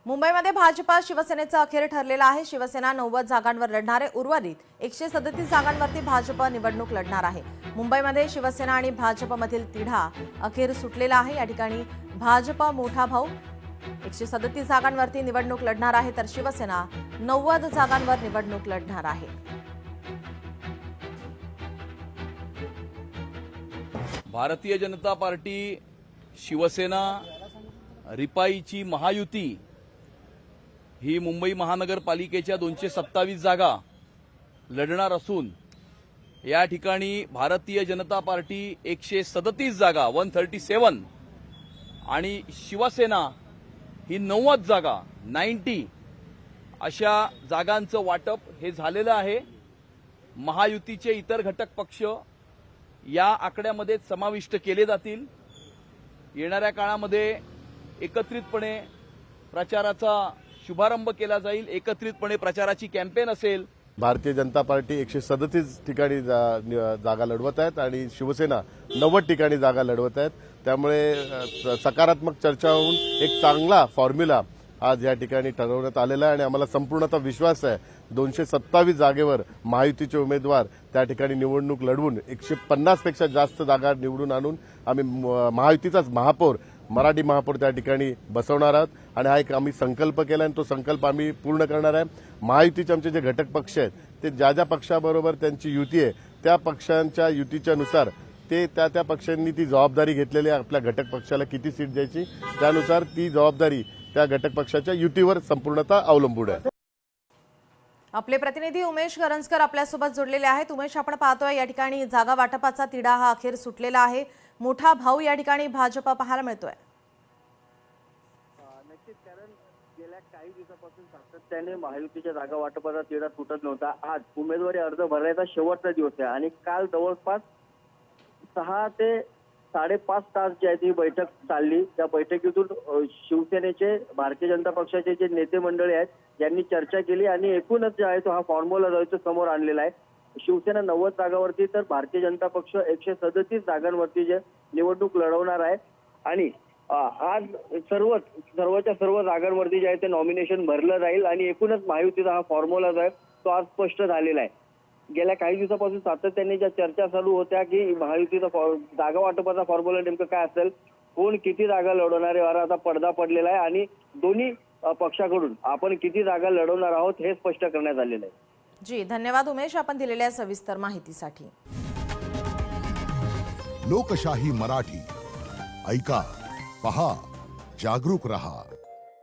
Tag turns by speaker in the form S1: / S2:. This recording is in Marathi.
S1: मुंबईमध्ये भाजपा शिवसेनेचा अखेर ठरलेला आहे। शिवसेना 90 जागांवर लढणार आहे। उर्वरित 137 जागांवरती भाजप निवडणूक लढणार आहे। मुंबईमध्ये शिवसेना आणि भाजपमधील तिढा अखेर सुटलेला आहे। या ठिकाणी भाजप मोठा भाऊ 137 जागांवरती निवडणूक लढणार आहे, तर शिवसेना 90 जागांवर निवडणूक लढणार आहे।
S2: भारतीय जनता पार्टी शिवसेना रिपाईची महायुती ही मुंबई महानगरपालिकेच्या 227 जागा लढणार असून या ठिकाणी भारतीय जनता पार्टी 137 जागा 137 आणि शिवसेना ही 90 जागा 90 अशा जागांचं वाटप हे झालेलं आहे। महायुतीचे इतर घटक पक्ष या आकड्यामध्ये समाविष्ट केले जातील। येणाऱ्या काळामध्ये एकत्रितपणे प्रचाराचा शुभारंभ केला जाईल। एकत्रितपणे प्रचाराची कॅम्पेन असेल।
S3: भारतीय जनता पार्टी 137 ठिकाणी जागा लढवत आहेत आणि शिवसेना 90 ठिकाणी जागा लढवत आहेत। त्यामुळे सकारात्मक चर्चा होऊन एक चांगला फॉर्म्युला आज या ठिकाणी ठरवण्यात आलेला आहे आणि आम्हाला संपूर्णतः विश्वास आहे 227 जागेवर महायुतीचे उमेदवार त्या ठिकाणी निवडणूक लढवून 150 पेक्षा जास्त जागा निवडून आणून आम्ही महायुतीचाच महापौर मराठी महापौर त्या ठिकाणी बसवणार आहोत आणि हा एक आम्ही संकल्प केला आणि तो संकल्प आम्ही पूर्ण करणार आहे। महायुतीचे आमचे जे घटक पक्ष आहेत ते ज्या ज्या पक्षाबरोबर त्यांची युती आहे त्या पक्षांच्या युतीच्या नुसार ते त्या पक्षांनी ती जबाबदारी घेतलेली आहे। आपल्या घटक पक्षाला किती सीट द्यायची त्यानुसार ती जबाबदारी त्या घटक पक्षाच्या युतीवर संपूर्णतः अवलंबून आहे।
S1: आपले प्रतिनिधी उमेश करंजकर आपल्यासोबत जोडलेले आहेत। उमेश, आपण पाहतोय या ठिकाणी जागा वाटपाचा तिढा हा अखेर सुटलेला आहे। मोठा भाऊ या ठिकाणी भाजप पाहायला मिळतोय।
S4: नक्कीच, कारण गेल्या काही दिवसापासून सातत्याने महायुतीच्या जागा वाटपाचा तिढा सुटत नव्हता। आज उमेदवारी अर्ज भरण्याचा शेवटचा दिवस आहे आणि काल जवळपास 6 ते 5.5 तास जी आहे ती बैठक चालली। त्या बैठकीतून शिवसेनेचे भारतीय जनता पक्षाचे जे नेते मंडळी आहेत यांनी चर्चा केली आणि एकूणच जे आहे तो हा फॉर्म्युला जो आहे तो समोर आणलेला आहे। शिवसेना 90 जागांवरती तर भारतीय जनता पक्ष 137 जागांवरती जे निवडणूक लढवणार आहे आणि आज सर्वच्या सर्व जागांवरती जे आहे ते नॉमिनेशन भरलं जाईल आणि एकूणच महायुतीचा हा फॉर्म्युला जो आहे तो आज स्पष्ट झालेला आहे। गेल्या काही दिवसापासून सातत्याने ज्या चर्चा चालू होत्या की महायुतीचा जागा वाटपाचा फॉर्म्युला नेमकं काय असेल, कोण किती जागा लढवणार आहे, आता पडदा पडलेला आहे आणि दोन्ही पक्षाकडून आपण किती जागा लढवणार आहोत हे स्पष्ट करण्यात आलेलं आहे।
S1: जी, धन्यवाद उमेश, आपण दिलेल्या सविस्तर माहितीसाठी।
S5: लोकशाही मराठी ऐका, पहा, जागरूक रहा।